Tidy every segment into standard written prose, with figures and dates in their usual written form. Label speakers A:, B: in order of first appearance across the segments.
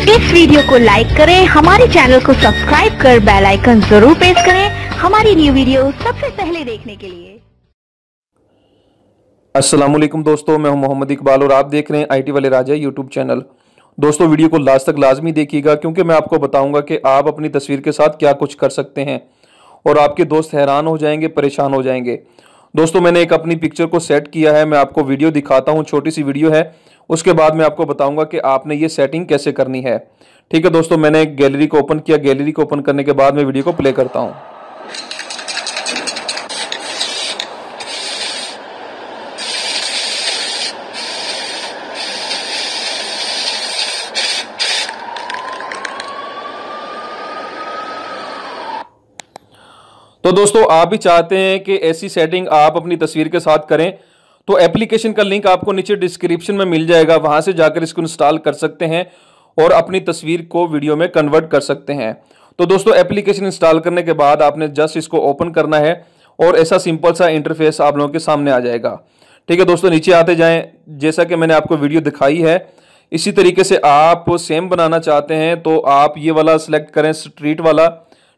A: इस वीडियो को लाइक करें, हमारे चैनल को सब्सक्राइब कर बेल आइकन जरूर प्रेस करें हमारी न्यू वीडियो सबसे पहले देखने के लिए।
B: अस्सलाम वालेकुम दोस्तों, मैं हूं मोहम्मद इकबाल और आप देख रहे हैं आईटी वाले राजा यूट्यूब चैनल। दोस्तों वीडियो को लास्ट तक लाजमी देखिएगा क्योंकि मैं आपको बताऊंगा कि आप अपनी तस्वीर के साथ क्या कुछ कर सकते हैं और आपके दोस्त हैरान हो जाएंगे, परेशान हो जाएंगे। दोस्तों मैंने एक अपनी पिक्चर को सेट किया है, मैं आपको वीडियो दिखाता हूं, छोटी सी वीडियो है, उसके बाद मैं आपको बताऊंगा कि आपने ये सेटिंग कैसे करनी है। ठीक है दोस्तों, मैंने गैलरी को ओपन किया, गैलरी को ओपन करने के बाद मैं वीडियो को प्ले करता हूँ। तो दोस्तों आप भी चाहते हैं कि ऐसी सेटिंग आप अपनी तस्वीर के साथ करें तो एप्लीकेशन का लिंक आपको नीचे डिस्क्रिप्शन में मिल जाएगा, वहां से जाकर इसको इंस्टॉल कर सकते हैं और अपनी तस्वीर को वीडियो में कन्वर्ट कर सकते हैं। तो दोस्तों एप्लीकेशन इंस्टॉल करने के बाद आपने जस्ट इसको ओपन करना है और ऐसा सिंपल सा इंटरफेस आप लोगों के सामने आ जाएगा। ठीक है दोस्तों, नीचे आते जाएं, जैसा कि मैंने आपको वीडियो दिखाई है इसी तरीके से आप सेम बनाना चाहते हैं तो आप ये वाला सिलेक्ट करें, स्ट्रीट वाला।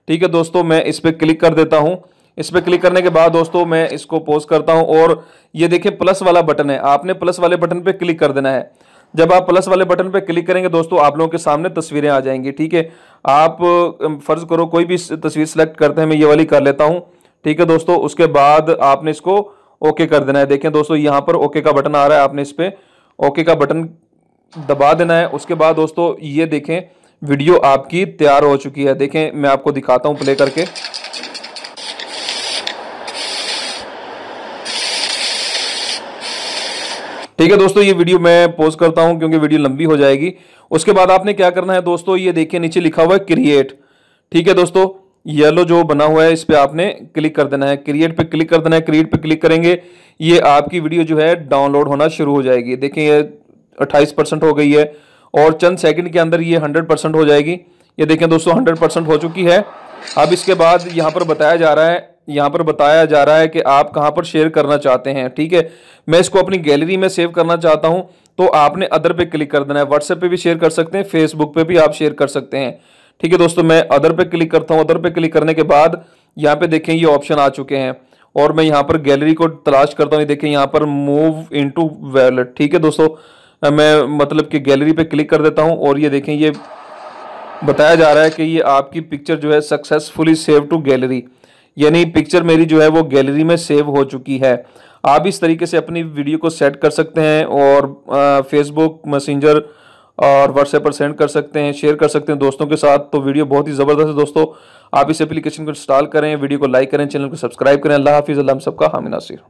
B: ठीक है दोस्तों, मैं इस पर क्लिक कर देता हूं। इस पर क्लिक करने के बाद दोस्तों मैं इसको पॉज करता हूं और ये देखें प्लस वाला बटन है, आपने प्लस वाले बटन पे क्लिक कर देना है। जब आप प्लस वाले बटन पे क्लिक करेंगे दोस्तों आप लोगों के सामने तस्वीरें आ जाएंगी। ठीक है, आप फर्ज करो कोई भी तस्वीर सेलेक्ट करते हैं, मैं ये वाली कर लेता हूँ। ठीक है दोस्तों, उसके बाद आपने इसको ओके कर देना है। देखें दोस्तों यहाँ पर ओके का बटन आ रहा है, आपने इस पर ओके का बटन दबा देना है। उसके बाद दोस्तों ये देखें वीडियो आपकी तैयार हो चुकी है। देखें मैं आपको दिखाता हूं प्ले करके। ठीक है दोस्तों, ये वीडियो मैं पॉज करता हूं क्योंकि वीडियो लंबी हो जाएगी। उसके बाद आपने क्या करना है दोस्तों, ये देखिए नीचे लिखा हुआ है क्रिएट। ठीक है दोस्तों, येलो जो बना हुआ है इस पे आपने क्लिक कर देना है, क्रिएट पे क्लिक कर देना है। क्रिएट पे क्लिक करेंगे ये आपकी वीडियो जो है डाउनलोड होना शुरू हो जाएगी। देखें ये 28% हो गई है और चंद सेकंड के अंदर ये 100% हो जाएगी। ये देखें दोस्तों 100% हो चुकी है। अब इसके बाद यहाँ पर बताया जा रहा है कि आप कहाँ पर शेयर करना चाहते हैं। ठीक है, मैं इसको अपनी गैलरी में सेव करना चाहता हूँ तो आपने अदर पे क्लिक कर देना है। व्हाट्सएप पे भी शेयर कर सकते हैं, फेसबुक पे भी आप शेयर कर सकते हैं। ठीक है दोस्तों, मैं अदर पे क्लिक करता हूँ। अदर पे क्लिक करने के बाद यहाँ पे देखें ये ऑप्शन आ चुके हैं और मैं यहाँ पर गैलरी को तलाश करता हूँ। देखें यहाँ पर मूव इनटू वॉलेट। ठीक है दोस्तों, मैं मतलब कि गैलरी पे क्लिक कर देता हूं और ये देखें ये बताया जा रहा है कि ये आपकी पिक्चर जो है सक्सेसफुली सेव टू गैलरी, यानी पिक्चर मेरी जो है वो गैलरी में सेव हो चुकी है। आप इस तरीके से अपनी वीडियो को सेट कर सकते हैं और फेसबुक, मैसेंजर और व्हाट्सएप पर सेंड कर सकते हैं, शेयर कर सकते हैं दोस्तों के साथ। तो वीडियो बहुत ही ज़बरदस्त है दोस्तों, आप इस एप्लीकेशन को इंस्टॉल करें, वीडियो को लाइक करें, चैनल को सब्सक्राइब करें। अल्लाह हाफिज़, अल्लाह हम सबका हामी नासिर।